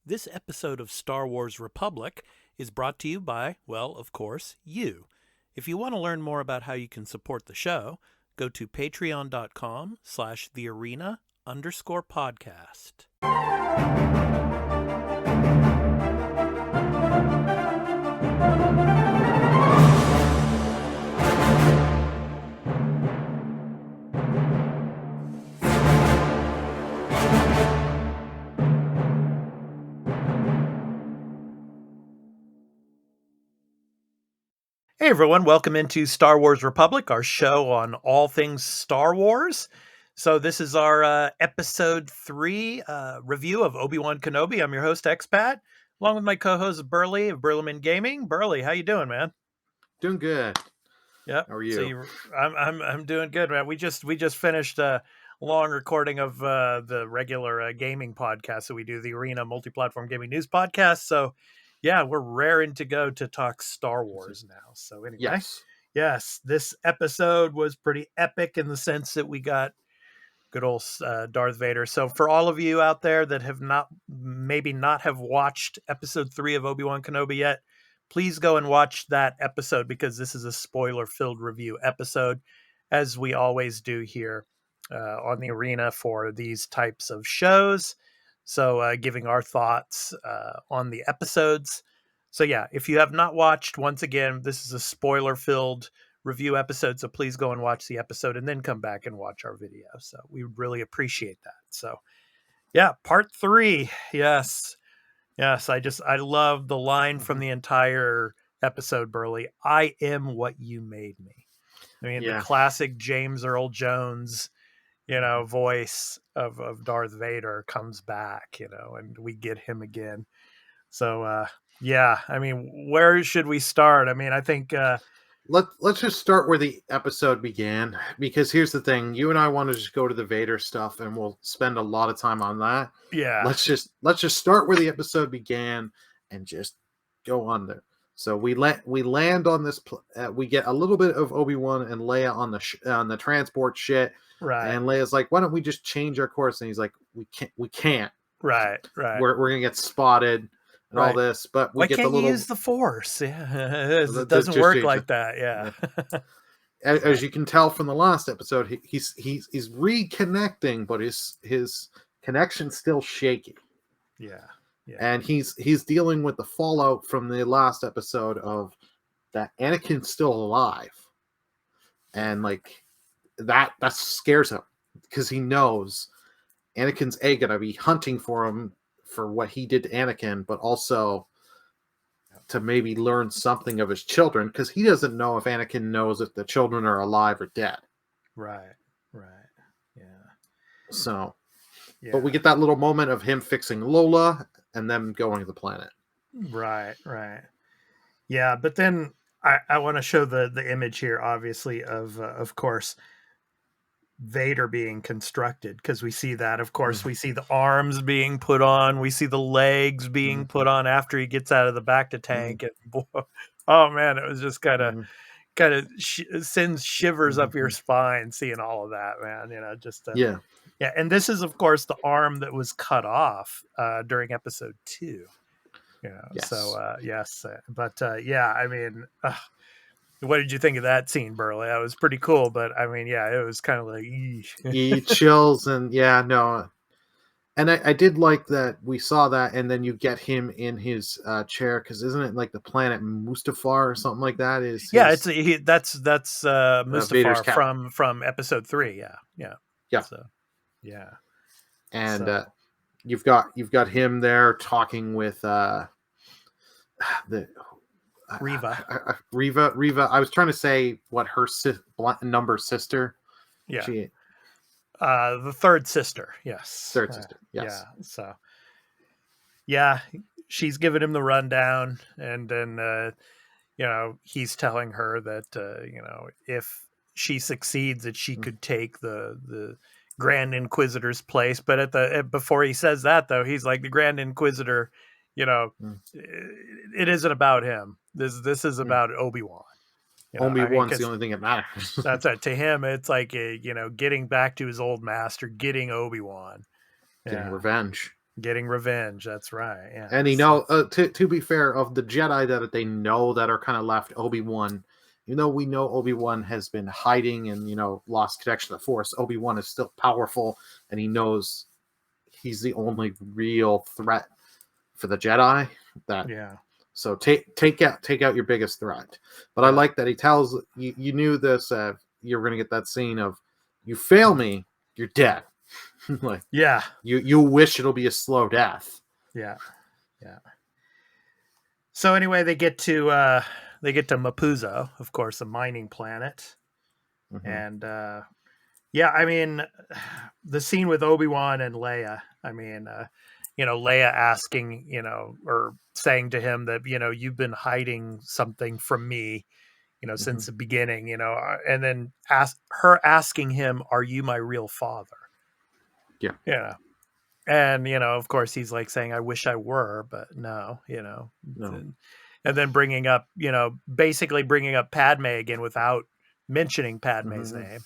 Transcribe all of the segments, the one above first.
This episode of Star Wars Republic is brought to you by, well, of course, you. If you want to learn more about how you can support the show, go to patreon.com/thearena_podcast. Hey everyone, welcome into Star Wars Republic, our show on all things Star Wars. So this is our episode 3 review of Obi Wan Kenobi. I'm your host Expat, along with my co-host Burly of Burlyman Gaming. Burly, how you doing, man? Doing good. Yep. How are you? So I'm doing good, man. We just finished a long recording of the regular gaming podcast that we do, the Arena Multi-Platform Gaming News Podcast. So yeah, we're raring to go to talk Star Wars now. So anyway, yes, this episode was pretty epic in the sense that we got good old Darth Vader. So for all of you out there that have not have watched episode 3 of Obi Wan Kenobi yet, please go and watch that episode because this is a spoiler-filled review episode, as we always do here on the Arena for these types of shows. So giving our thoughts on the episodes. So yeah, if you have not watched, once again, this is a spoiler-filled review episode. So please go and watch the episode and then come back and watch our video. So we would really appreciate that. So yeah, part 3. Yes. I love the line from the entire episode, Burly. I am what you made me. I mean, the classic James Earl Jones, voice of Darth Vader comes back, and we get him again. So, I mean, where should we start? I mean, I think let's just start where the episode began, because here's the thing: you and I want to just go to the Vader stuff, and we'll spend a lot of time on that. Yeah, let's just start where the episode began and just go on there. So we land on this. We get a little bit of Obi-Wan and Leia on the transport shit. Right. And Leia's like, "Why don't we just change our course?" And he's like, "We can't. Right. We're gonna get spotted and all this." But we Why get can't the little you use the Force. Yeah, it doesn't work like that. Yeah. As you can tell from the last episode, he's reconnecting, but his connection's still shaky. Yeah. And he's dealing with the fallout from the last episode of that Anakin's still alive, and like that scares him because he knows Anakin's gonna be hunting for him for what he did to Anakin, but also to maybe learn something of his children, because he doesn't know if Anakin knows if the children are alive or dead. Right. Yeah. So, but we get that little moment of him fixing Lola and them going to the planet. Right. Yeah, but then I want to show the image here, obviously, of course, Vader being constructed, because we see that, of course, we see the arms being put on, we see the legs being put on after he gets out of the bacta tank, and oh man, it was just kind of sends shivers up your spine seeing all of that, man. Yeah, and this is, of course, the arm that was cut off during episode 2. So yes, but I mean, what did you think of that scene, Burley? That was pretty cool, but I mean, yeah, it was kind of like chills, and and I did like that we saw that, and then you get him in his chair, because isn't it like the planet Mustafar or something like that? That's Mustafar from episode 3. Yeah. So, yeah, and you've got him there talking with the Riva. Riva. I was trying to say what her number sister. Yeah. The third sister. Yes. Third sister. Yes. Yeah. So. Yeah, she's giving him the rundown, and then he's telling her that if she succeeds, that she could take the Grand Inquisitor's place. But before he says that, though, he's like, the Grand Inquisitor, it isn't about him. This is about Obi-Wan. Obi-Wan's the only thing that matters. That's it. To him, it's like getting back to his old master, getting Obi-Wan, getting revenge. Getting revenge. That's right. Yeah. And So to be fair, of the Jedi that they know that are kind of left, Obi-Wan, even though we know Obi-Wan has been hiding and lost connection to the Force, Obi-Wan is still powerful, and he knows he's the only real threat for the Jedi. That yeah. So take out your biggest threat. But I Yeah. like that he tells you, you knew this. You were going to get that scene of, you fail me, you're dead. Like, Yeah. you wish it'll be a slow death. Yeah. Yeah. So anyway, they get to Mapuzo, of course, a mining planet. Mm-hmm. And yeah, I mean, the scene with Obi-Wan and Leia, I mean, Leia asking, or saying to him that, you've been hiding something from me, Mm-hmm. since the beginning, and then asking him, are you my real father? Yeah. Yeah. And, of course he's like saying, I wish I were, but no, No. and then bringing up, basically bringing up Padme again without mentioning Padme's Mm-hmm. name,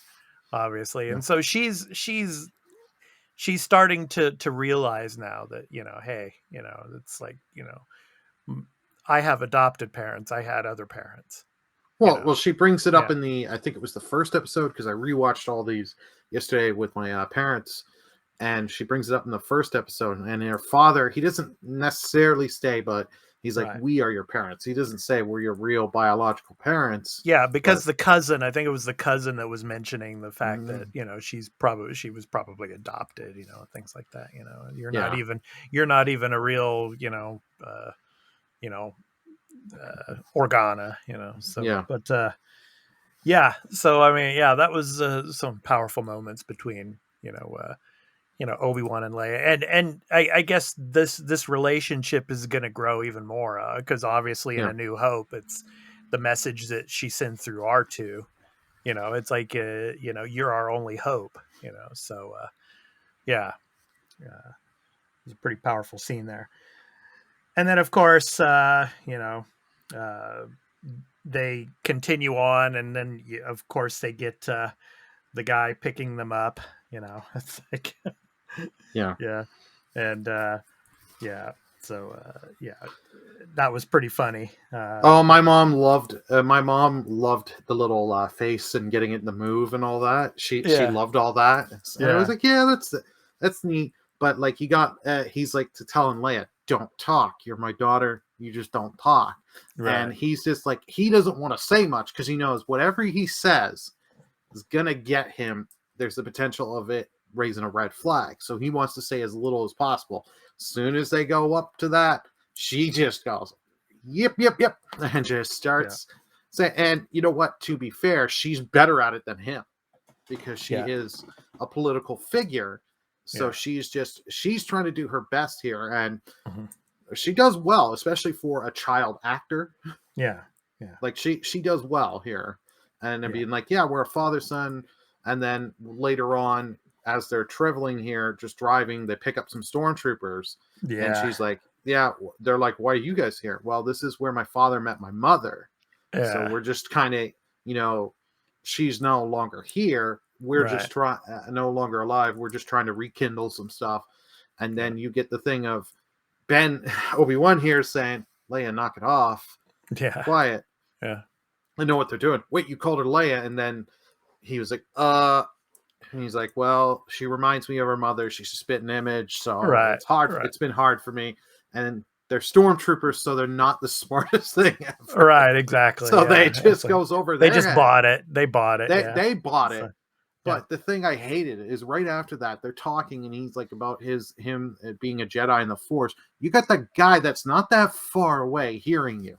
obviously. Yeah. And so she's starting to realize now that, hey, it's like, I have adopted parents. I had other parents, Well, she brings it up yeah, in I think it was the first episode, because I rewatched all these yesterday with my parents, and she brings it up in the first episode. And her father, he doesn't necessarily stay, but he's like, right. "We are your parents." He doesn't say we're your real biological parents, Yeah, because but the cousin, I think it was the cousin that was mentioning the fact that, mm, she was probably adopted, things like that, yeah, you're not even a real, you know, Organa, so, yeah, but, yeah, so, I mean, yeah, that was, some powerful moments between, Obi-Wan and Leia. And I guess this relationship is going to grow even more, because obviously in yeah, A New Hope, it's the message that she sends through R2. It's like, you're our only hope. So yeah, it's a pretty powerful scene there. And then of course, uh, they continue on, and then of course they get the guy picking them up. It's like, yeah. yeah, and yeah, so yeah, that was pretty funny. Oh, my mom loved the little face and getting it to move and all that. She Yeah, loved all that, and I was yeah, like, yeah, that's neat. But like, he's like to telling Leia, don't talk. You're my daughter. You just don't talk. And right, he's just like, he doesn't want to say much because he knows whatever he says is gonna get him. There's the potential of it raising a red flag. So he wants to say as little as possible. As soon as they go up to that, she just goes, yep, yep, yep, and just yeah, starts saying, and you know what? To be fair, she's better at it than him because she yeah, is a political figure. So yeah, she's trying to do her best here, and mhm, she does well, especially for a child actor. yeah, yeah, Like, she does well here, and then yeah, being like, yeah, we're a father son. And then later on, as they're traveling here, just driving, they pick up some stormtroopers, and yeah, she's like, yeah, they're like, why are you guys here? Well, this is where my father met my mother, so yeah, we're just kind of, you know she's no longer here, we're just right, trying, no longer alive, we're just trying to rekindle some stuff. And yeah, then you get the thing of Ben Obi-Wan here saying, Leia, knock it off, yeah, quiet, yeah, I know what they're doing. Wait, you called her Leia? And then he was like, and he's like, well, she reminds me of her mother. She's a spitting image. So right, it's hard. right, It's been hard for me. And they're stormtroopers, so they're not the smartest thing ever. right, exactly, So they yeah. It's just like goes over they their just head. bought it. They bought it, yeah. They bought So it. yeah, But the thing I hated is right after that, they're talking, and he's like about him being a Jedi in the Force. You got the guy that's not that far away hearing you.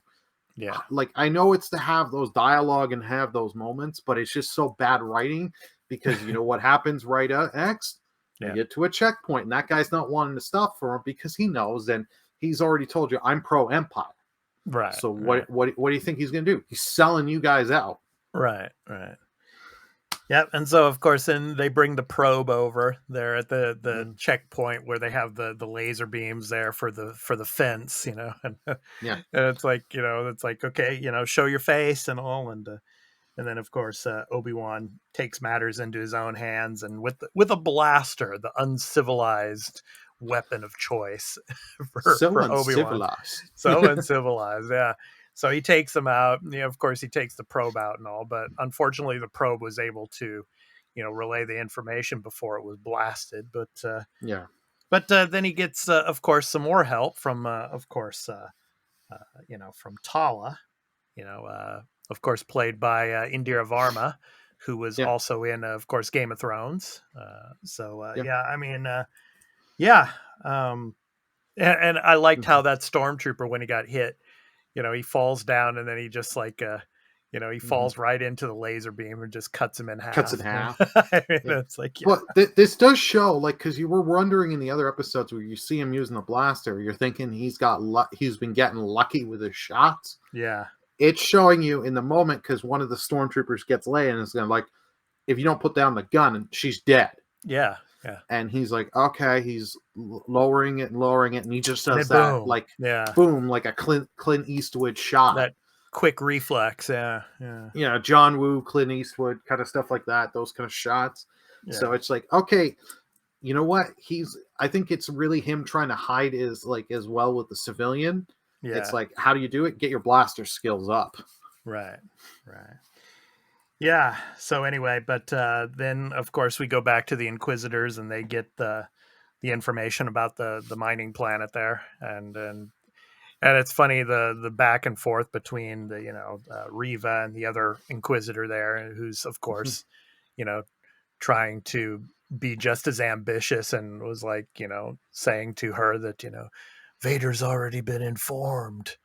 yeah, Like, I know it's to have those dialogue and have those moments, but it's just so bad writing, because you know what happens right next? They yeah, get to a checkpoint, and that guy's not wanting to stop for him because he knows, and he's already told you, I'm pro Empire. right, So right, what do you think he's going to do? He's selling you guys out. right, right. Yep, and so of course, then they bring the probe over there at the Mm, checkpoint where they have the laser beams there for the fence, and yeah, it's like, it's like, okay, show your face and all, and then of course, Obi-Wan takes matters into his own hands, and with a blaster, the uncivilized weapon of choice So for Obi-Wan. uncivilized. So uncivilized, yeah. So he takes them out. Of course, he takes the probe out and all, but unfortunately, the probe was able to, relay the information before it was blasted. Yeah. But then he gets, of course, some more help from, from Tala. Of course, played by Indira Varma, who was Yeah. also in, of course, Game of Thrones. Yeah. Yeah, I mean, yeah. Um, and I liked how Mhm. that stormtrooper, when he got hit, he falls down and then he just like, he Mhm. falls right into the laser beam and just cuts him in Cuts in half. half. I mean, Yeah. it's like, yeah, But this does show, like, because you were wondering in the other episodes where you see him using the blaster, you're thinking he's been getting lucky with his shots. yeah, It's showing you in the moment because one of the stormtroopers gets Leia and is going to, like, if you don't put down the gun, and she's dead. yeah, yeah. And he's like, okay, he's lowering it and lowering it, and he just And does then that, boom. like, Yeah. boom, like a Clint Eastwood shot. That quick reflex. Yeah. Yeah. John Woo, Clint Eastwood, kind of stuff like that, those kind of shots. Yeah. So it's like, okay, you know what? I think it's really him trying to hide as well with the civilian. It's Yeah. like, how do you do it? Get your blaster skills up. Right. Right. Yeah. So anyway, but then of course we go back to the Inquisitors and they get the information about the mining planet there, and it's funny the back and forth between the Riva and the other Inquisitor there, who's of course you know trying to be just as ambitious and was like saying to her that Vader's already been informed,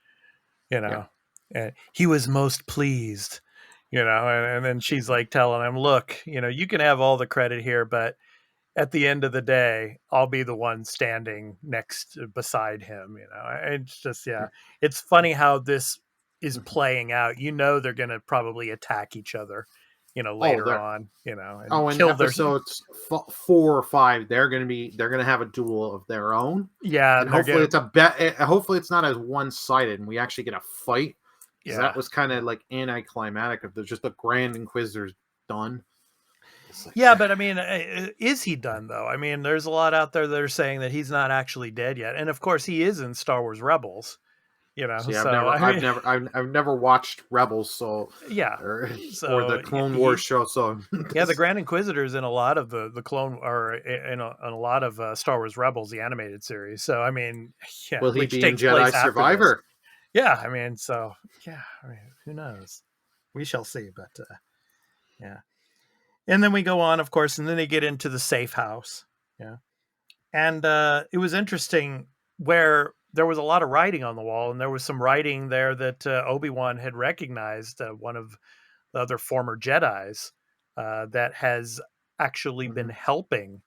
you Yeah. know, and he was most pleased, and then she's like telling him, look, you can have all the credit here, but at the end of the day, I'll be the one standing beside him. It's just, yeah, it's funny how this is playing out. They're going to probably attack each other, Oh, later on, and in kill their, episodes 4 or 5, they're gonna have a duel of their own, yeah, and and they're hopefully going to, it's a bet. Hopefully it's not as one sided, and we actually get a fight, because yeah. that was kind of like anticlimactic. If there's just a Grand Inquisitor's done, it's like, Yeah, but I mean, is he done though? I mean, there's a lot out there that are saying that he's not actually dead yet, and of course, he is in Star Wars Rebels. see, So I mean, I've never watched Rebels, yeah. or the So Clone Wars he, show, so yeah, the Grand Inquisitor's in a lot of the clone, or in a lot of Star Wars Rebels, the animated series. So I mean, yeah, will he which be in takes place Jedi after this. Survivor? Yeah, I mean, so yeah, I mean, who knows? We shall see. But yeah, and then we go on, of course, and then they get into the safe house. Yeah, and it was interesting where there was a lot of writing on the wall, and there was some writing there that Obi-Wan had recognized, one of the other former Jedis that has actually been Hmm. helping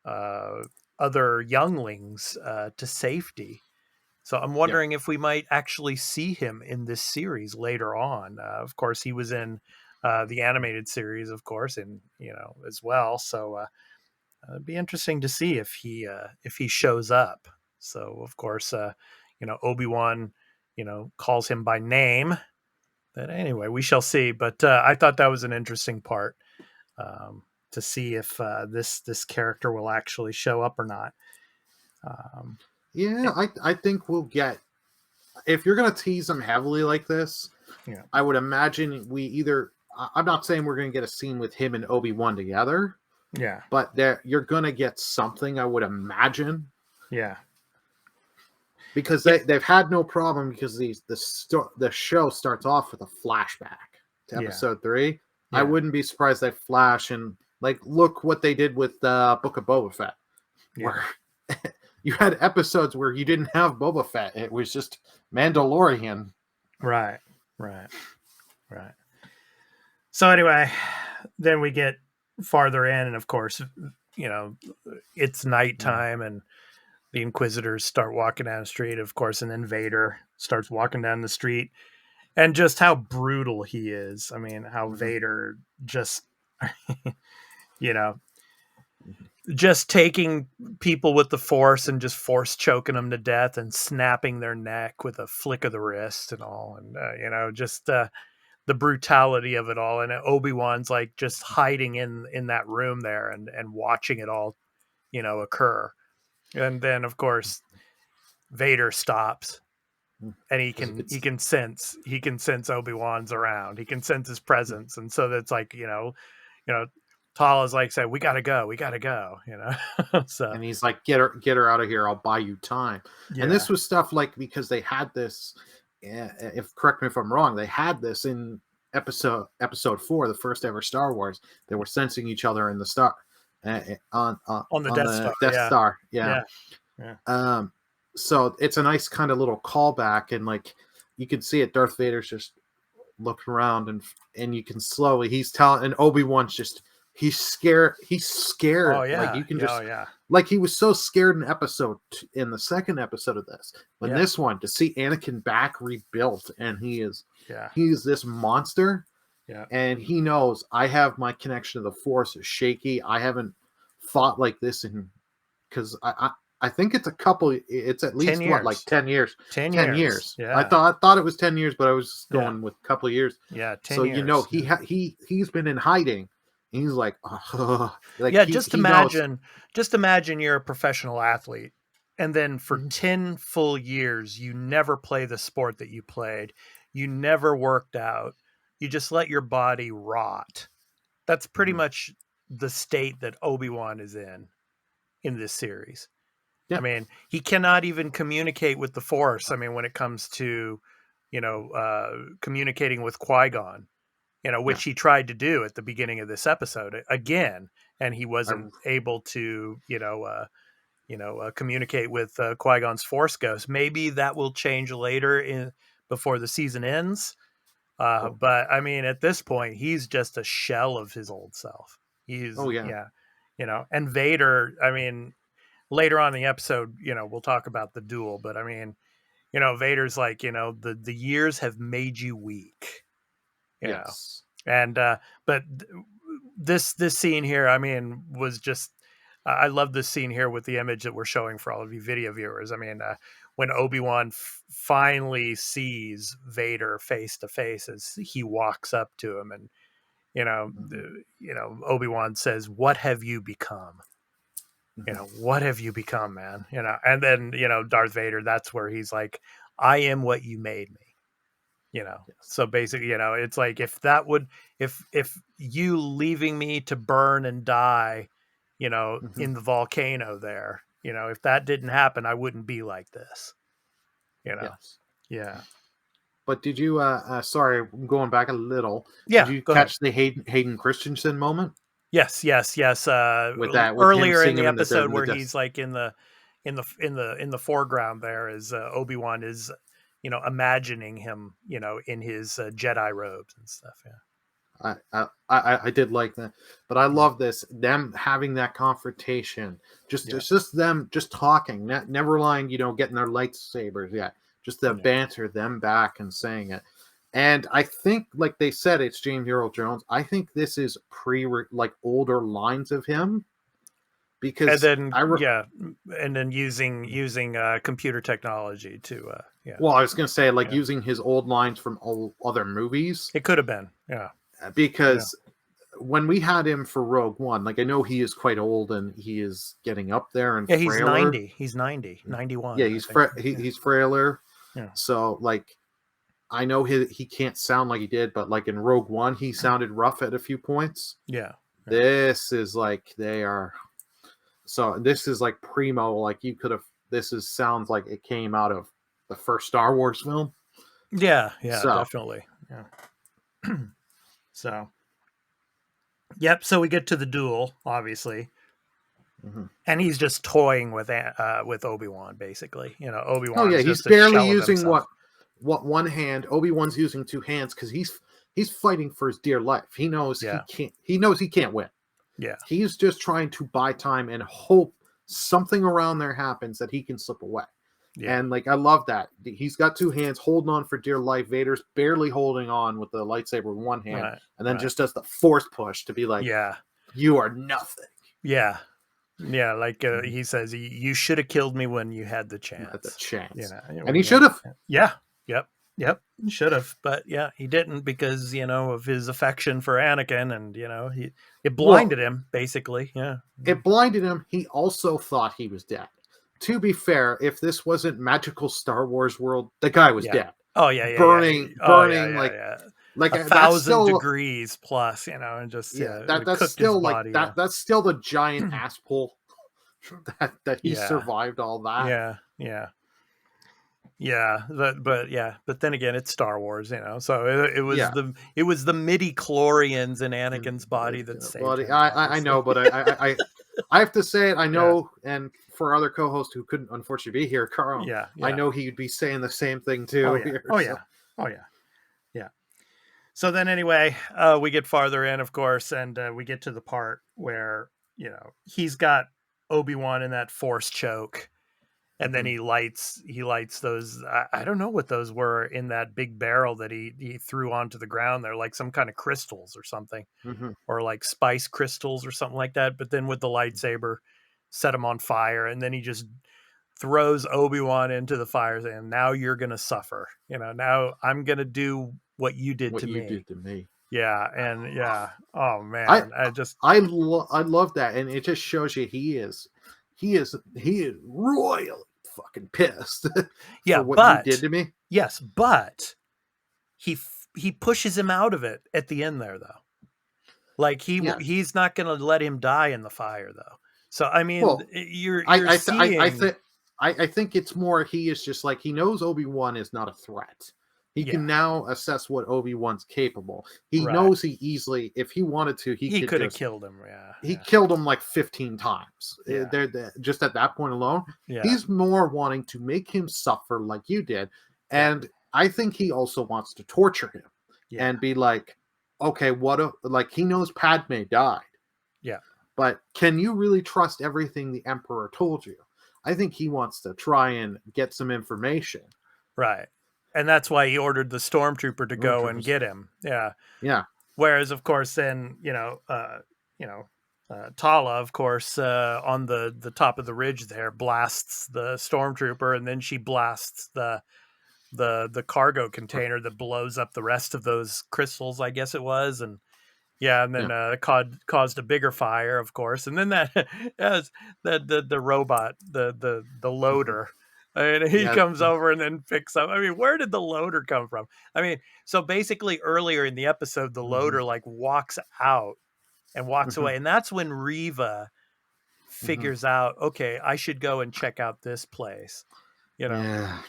uh, other younglings to safety. So I'm Yeah. wondering if we might actually see him in this series later on. Of course, he was in the animated series, of course, and as well. So it'd be interesting to see if he shows up. So of course, Obi-Wan, calls him by name. But anyway, we shall see. But I thought that was an interesting part, to see if this character will actually show up or not. Um, Yeah, eh, I think we'll get, if you're gonna tease them heavily like this, yeah, I would imagine I'm not saying we're gonna get a scene with him and Obi-Wan together, yeah, but you're gonna get something, I would imagine, yeah, because yeah, they've had no problem, because the show starts off with a flashback to yeah, episode 3. I yeah, wouldn't be surprised they flash and, like, look what they did with the Book of Boba Fett, yeah. where you had episodes where you didn't have Boba Fett. It was just Mandalorian. Right, right, right. So anyway, then we get farther in, and of course, you know, it's Mhm. nighttime, and the Inquisitors start walking down the street, of course, and then Vader starts walking down the street, and just how brutal he is. I mean, how Mhm. Vader just, you know, just taking people with the Force and just force choking them to death and snapping their neck with a flick of the wrist and all, and just the brutality of it all. And Obi-Wan's like just hiding in that room there and watching it all, occur. And then, of course, Vader stops, and It's he can sense Obi-Wan's around. He can sense his presence, and so that's like, you know, Tala's like said, we gotta go, you know. So and he's like, get her out of here. I'll buy you time. And yeah, this was stuff like, because they had this. If correct me if I'm wrong, they had this in episode 4, the first ever Star Wars. They were sensing each other in the star on the on Death the Star, Death yeah, Star. Yeah. yeah, yeah, So it's a nice kind of little callback, and like you can see it. Darth Vader's just looking around, and you can slowly he's telling, and Obi-Wan's just he's scared. He's oh scared. Like yeah, you can yeah, oh just yeah, like he was so scared in the second episode of this, but in yeah, this one to see Anakin back rebuilt, and yeah, he's this monster, yeah. and he knows I have my connection to the Force is shaky. I haven't fought like this in because I think it's at 10 least what, like years, 10 years. 10 10 years, years. yeah, I thought it was 10 years, but I was yeah, going with a couple of years. yeah, So 10 years, yeah. he's been in hiding. He's like, like Yeah, he knows. just imagine you're a professional athlete, and then for Mhm, 10 full years you never play the sport that you played. You never worked out. You just let your body rot. That's pretty mhm. much the state that Obi-Wan is in this series. I Yeah, mean, he cannot even communicate with the Force. I mean, when it comes to, communicating with Qui-Gon, yeah. which he tried to do at the beginning of this episode again, and he I, wasn't able to, communicate with Qui-Gon's Force Ghost. Maybe that will change later in before the season ends. oh, But I mean, at this point, he's just a shell of his old self. He's oh yeah. yeah, and Vader. I mean, later on in the episode, we'll talk about the duel, but I mean, Vader's like, the years have made you weak, you know, Yes. and but this scene here, I mean, was just I love this scene here with the image that we're showing for all of you video viewers. I mean, when Obi-Wan finally sees Vader face to face as he walks up to him, and Mhm, Obi-Wan says, "What have you become?" mhm. What have you become, man? And then, Darth Vader, that's where he's like, I am what you made me, Yes. So basically, it's like, if you leaving me to burn and die, Mhm. in the volcano there, if that didn't happen, I wouldn't be like this, you know? Yes. Yeah. But did you? Sorry, I'm going back a little. Did Yeah. you Go ahead. catch the Hayden Christensen moment Yes, yes, yes. with him Earlier in seeing the him episode in the where desk? he's like in the foreground there is Obi-Wan is imagining him in his Jedi robes and stuff. Yeah, I did like that, but I yeah, love this them having that confrontation. Just yeah, it's just them just talking, never lying. Getting their lightsabers yet. Just the yeah. banter, them back and saying it. And I think, like they said, it's James Earl Jones. I think this is like older lines of him And because then and then using computer technology to yeah, well, I was gonna say like yeah. using his old lines from other movies It could have been yeah, because when we had him for Rogue One, like I know he is quite old and he is getting up there and yeah. He's frailer. 90. He's 90, Yeah, 91, I think. Yeah, he's frailer. yeah, So like I know he can't sound like he did, but like in Rogue One, he sounded rough at a few points. yeah, yeah. This is like they are. So this is like primo. Like you could have. This is sounds like it came out of the first Star Wars film. Yeah, yeah, So definitely. Yeah. So, yep. So we get to the duel, obviously, mhm. and he's just toying with Obi-Wan, basically. Oh yeah, Obi-Wan's he's just a barely shell of using himself. what one hand. Obi-Wan's using two hands because he's fighting for his dear life. He knows he Yeah, can't. He knows he can't win. yeah, He's just trying to buy time and hope something around there happens that he can slip away. yeah. And like I love that. He's got two hands holding on for dear life. Vader's barely holding on with the lightsaber in one hand, Right, and then right. just does the force push to be like, Yeah, "You are nothing." yeah, yeah. Like Mhm. he says, you should have killed me when you had the At the chance. chance, and When he you had should the have. chance. Yeah, yep, yep. Should have, but yeah, he didn't because of his affection for Anakin, and it Well, blinded him basically. Yeah, it blinded him. He also thought he was dead. to be fair, if this wasn't magical Star Wars world, the guy was Yeah. dead. Oh yeah, yeah, yeah. Burning, Oh yeah, burning, yeah, yeah. like A that's thousand still, degrees plus, and just yeah, it that's cooked his still like body. Yeah, that's still the giant ass pull that he yeah, survived all that. yeah, yeah. Yeah, but then again, it's Star Wars, so Yeah. it was the midi chlorians in Mm, Anakin's body that Well, saved him, I obviously. know, but I have to say it. I Yeah, know, and for other co-hosts who couldn't unfortunately be here, Carl, yeah, I yeah. know he'd be saying the same thing Oh too yeah, here. oh So yeah, oh yeah, yeah. So then, anyway, we get farther in, of course, and we get to the part where he's got Obi-Wan in that Force choke, and then mhm, he lights those. I don't know what those were in that big barrel that he threw onto the ground. They're like some kind of crystals or something, mhm. or like spice crystals or something like that. But then with the lightsaber, set him on fire, and then he just throws Obi-Wan into the fire, saying, "Now you're gonna suffer. Now I'm gonna do what you did What to you me." did to me. Yeah, and yeah. Oh I man, I just I love that, and it just shows you he is royally fucking pissed yeah, for what you did but to me. yes, but he pushes him out of it at the end there though. Like Yeah. he's not going to let him die in the fire though. So I mean, Well, you're I seeing think I think it's more he is just like he knows Obi-Wan is not a threat. He yeah, can now assess what Obi-Wan's capable. He right. knows he easily, if he wanted to, he He could could have just killed him. Yeah, he yeah, killed him like 15 times. yeah, Just at that point alone, yeah, he's more wanting to make him suffer like you did. yeah, And I think he also wants to torture him yeah, and be like, okay, like he knows Padme died, yeah. but can you really trust everything the Emperor told you? I think he wants to try and get some information. Right. And that's why he ordered the stormtrooper to go and Stormtroopers. get him. Yeah. Yeah. Whereas, of course, then Tala, of course, on the top of the ridge there, blasts the stormtrooper, and then she blasts the cargo container that blows up the rest of those crystals, I guess it was, and yeah, and Yeah. then caused a bigger fire, of course, and then that as the robot, the Mhm. loader. And he Yeah. comes over and then picks up. I mean, where did the loader come from? I mean, so basically earlier in the episode, the Hmm. loader like walks out and walks Hmm. away. And that's when Riva Hmm. figures out, okay, I should go and check out this place, you know. Yeah.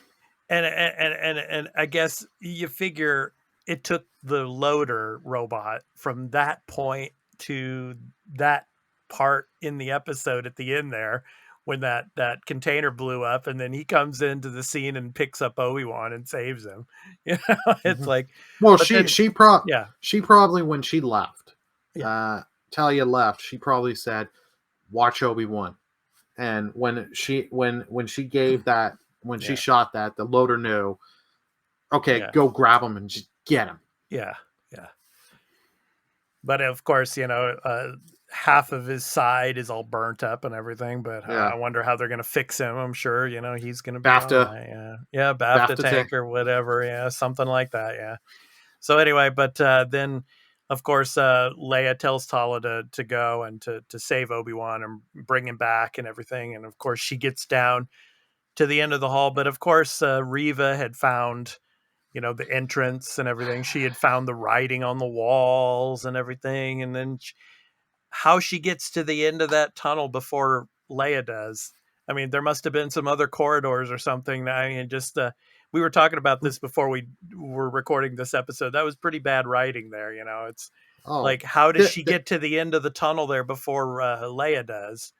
And I guess you figure it took the loader robot from that point to that part in the episode at the end there when that container blew up and then he comes into the scene and picks up Obi-Wan and saves him. It's Hmm. like Well, but then yeah, she probably when she left, yeah, uh, Talia left. She probably said, "Watch Obi-Wan." And when she gave that when she yeah, shot that, the loader knew. Okay, yeah, go grab him and just get him. yeah, yeah. But of course, half of his side is all burnt up and everything. But Yeah, I wonder how they're going to fix him. I'm sure, he's going to be all BAFTA, right. Yeah, yeah, BAFTA BAFTA tank tank. or whatever. Yeah, something like that. Yeah. So anyway, but then, of course, Leia tells Tala to go and to save Obi-Wan and bring him back and everything. And of course, she gets down to the end of the hall. But of course, Riva had found the entrance and everything. She had found the writing on the walls and everything. And then how she gets to the end of that tunnel before Leia does. I mean, there must have been some other corridors or something. I mean, just we were talking about this before we were recording this episode. That was pretty bad writing there. It's Oh, like, how does the, she the, get to the end of the tunnel there before Leia does?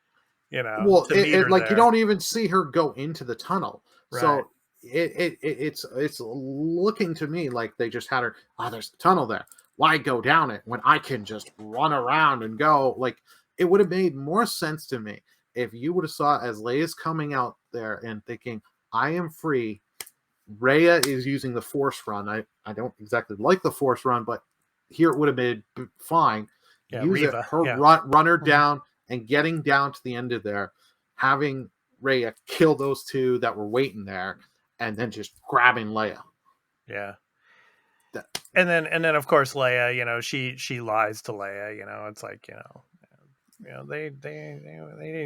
well, To meet her like you there, don't even see her go into the tunnel, right? so it's looking to me like they just had her. Oh, there's a tunnel there. Why go down it when I can just run around and go? Like it would have made more sense to me if you would have saw as Leia's coming out there and thinking, "I am free." Rhea is using the Force Run. I don't exactly like the Force Run, but here it would have been fine. Yeah, Use it, Riva. her Yeah, run her mhm, down and getting down to the end of there, having Rhea kill those two that were waiting there, and then just grabbing Leia. yeah. That, And then of course Leia, she lies to Leia. It's like they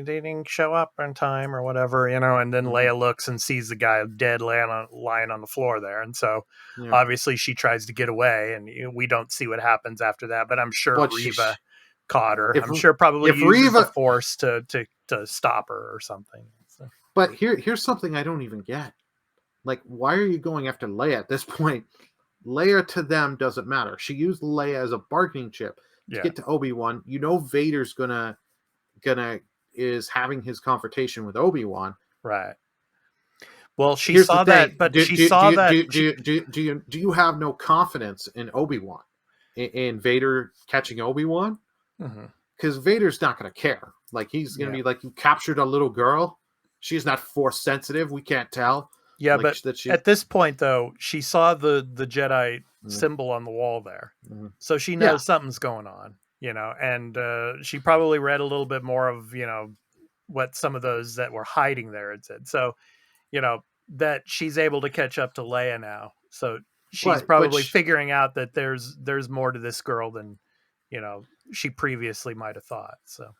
didn't show up on time or whatever, and then Mhm. Leia looks and sees the guy dead lying on the floor there, and so Yeah, obviously she tries to get away, and we don't see what happens after that, but I'm sure but Reva caught her. if I'm sure probably if uses the Reva, Force to stop her or something. So, but here's something I don't even get. Like, why are you going after Leia at this point? Leia to them doesn't matter. She used Leia as a bargaining chip to yeah, get to Obi-Wan. Vader's gonna is having his confrontation with Obi-Wan. right. Well, she Here's the saw thing: that, but she saw that do you have no confidence in Obi-Wan, in Vader catching Obi-Wan? Mhm. Because Vader's not going to care. Like, he's going to Yeah. be like, you captured a little girl. She's not force sensitive. We can't tell. Yeah, Like but that she. at this point, though, she saw the Jedi Mm, symbol on the wall there, mm. so she Yeah, knows something's going on, and she probably read a little bit more of what some of those that were hiding there had said. So that she's able to catch up to Leia now. So she's but probably figuring out that there's more to this girl than she previously might have thought. So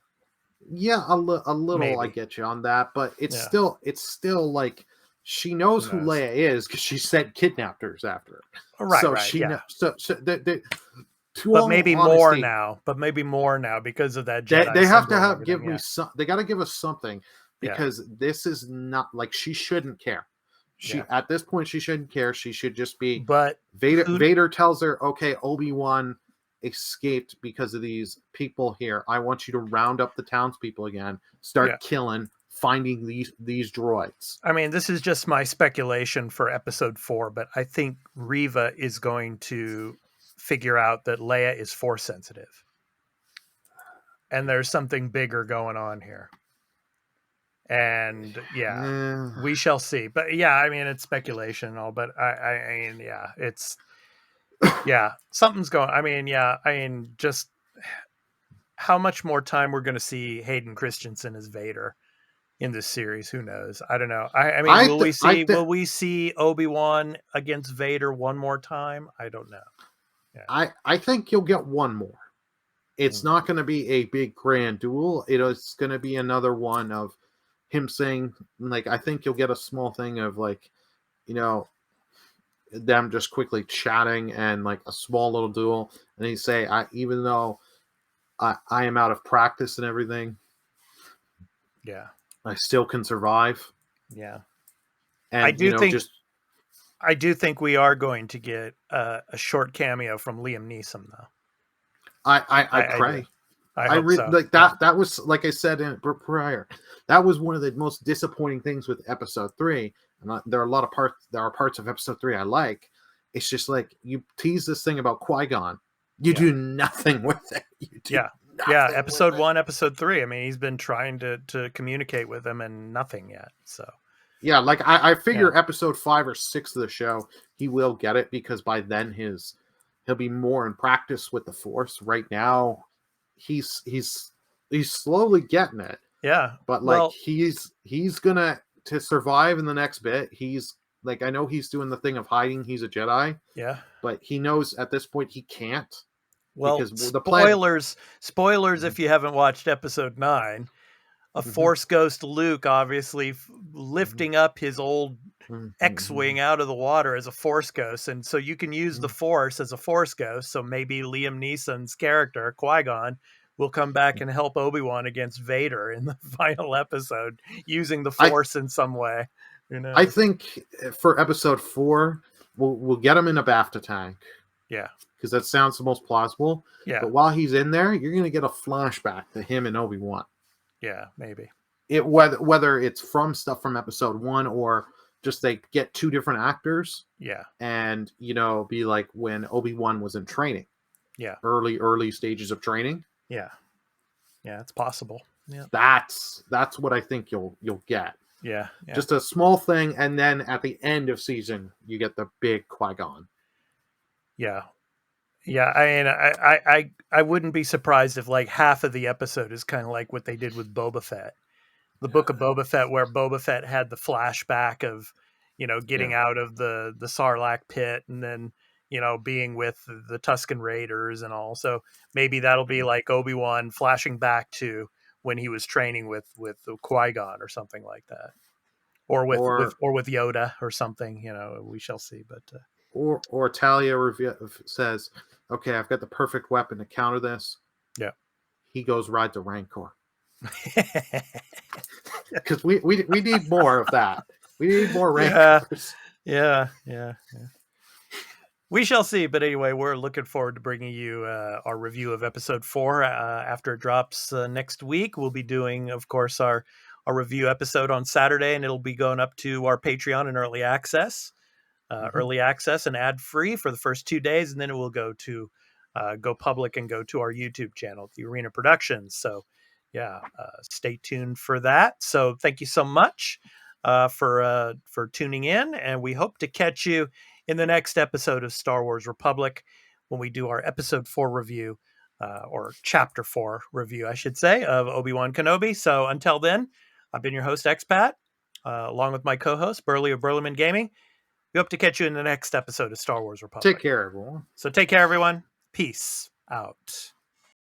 yeah, a little. I maybe, get you on that, but yeah, it's still like she knows who who knows? Leia is because she sent kidnappers after her. Right, So right, she yeah. knows. So to all honesty, But maybe more now because of that they Jedi have to symbol and have everything. give me Yeah, some. They got to give us something yeah, because this is not like she shouldn't care. She yeah. at this point she shouldn't care. She should just be But Vader. who? Vader tells her, "Okay, Obi-Wan escaped because of these people here. I want you to round up the townspeople again. Yeah. Start killing, finding these droids." I mean, this is just my speculation for episode 4, but I think Reva is going to figure out that Leia is force sensitive, and there's something bigger going on here. And yeah, Eh, we shall see. But yeah, I mean, it's speculation and all, but I mean, yeah, something's going. I mean, yeah, I mean, just how much more time we're going to see Hayden Christensen as Vader in this series? Who knows? I don't know. I mean, I th- I th- will we see Obi-Wan against Vader one more time? I don't know. Yeah. I think you'll get one more. It's Mm. not going to be a big grand duel. It's going to be another one of him saying, like, I think you'll get a small thing of like, you know, them just quickly chatting and like a small little duel. And he say, I even though I am out of practice and everything, Yeah. I still can survive. Yeah. I And do think just I do think we are going to get a short cameo from Liam Neeson, though. I I do. pray. I hope so. Like Yeah. that was like I said in prior. That was one of the most disappointing things with episode 3. And there are a lot of parts. There are parts of episode 3 I like. It's just like you tease this thing about Qui-Gon, you Yeah. do nothing with it. You do Yeah. Yeah. nothing with Episode it. 1, episode 3. I mean, he's been trying to communicate with him and nothing yet. So Yeah, like I yeah. figure episode 5 or 6 of the show he will get it because by then he'll be more in practice with the Force. Right now, he's slowly getting it, Yeah. but like Well, he's gonna to survive in the next bit. He's like I know he's doing the thing of hiding. He's a Jedi, yeah. but he knows at this point he can't Well, because the plan. spoilers if you haven't watched episode 9. A Mhm, Force ghost Luke obviously mhm, lifting up his old mhm, X-wing mhm, out of the water as a Force ghost, and so you can use the mhm, Force as a Force ghost. So maybe Liam Neeson's character Qui-Gon will come back mhm. and help Obi-Wan against Vader in the final episode using the I Force in some way. Who I knows? think for episode 4, we'll get him in a BAFTA tank Yeah, because that sounds the most plausible. yeah, But while he's in there, you're going to get a flashback to him and Obi-Wan. yeah, maybe. It whether it's from stuff from episode 1 or just they get two different actors Yeah, and be like when Obi-Wan was in training, yeah, early stages of training. yeah, yeah. It's possible. Yeah, That's what I think you'll get. yeah, yeah. Just a small thing, and then at the end of season, you get the big Qui-Gon. Yeah. Yeah, I mean, I wouldn't be surprised if like half of the episode is kind of like what they did with Boba Fett, the book of Boba Fett, where Boba Fett had the flashback of, getting Yeah. out of the Sarlacc pit, and then being with the Tusken Raiders and all. So maybe that'll be like Obi-Wan flashing back to when he was training with Qui-Gon or something like that. Or with or Yoda or something, we shall see. But or Talia says, "Okay, I've got the perfect weapon to counter this." yeah, He goes ride the Rancor because we need more of that. We need more yeah, Rancors. yeah. We shall see. But anyway, we're looking forward to bringing you our review of episode 4 after it drops next week. We'll be doing, of course, our review episode on Saturday, and it'll be going up to our Patreon and early access. Early access and ad free for the first 2 days, and then it will go to go public and go to our YouTube channel, the Arena Productions. So, yeah, stay tuned for that. So, thank you so much for tuning in, and we hope to catch you in the next episode of Star Wars Republic when we do our episode 4 review, or chapter 4 review, I should say, of Obi Wan Kenobi. So, until then, I've been your host, Expat, along with my co-host Burly of Burlyman Gaming. We hope to catch you in the next episode of Star Wars Take Republic. care, everyone. So take care, everyone. Peace out.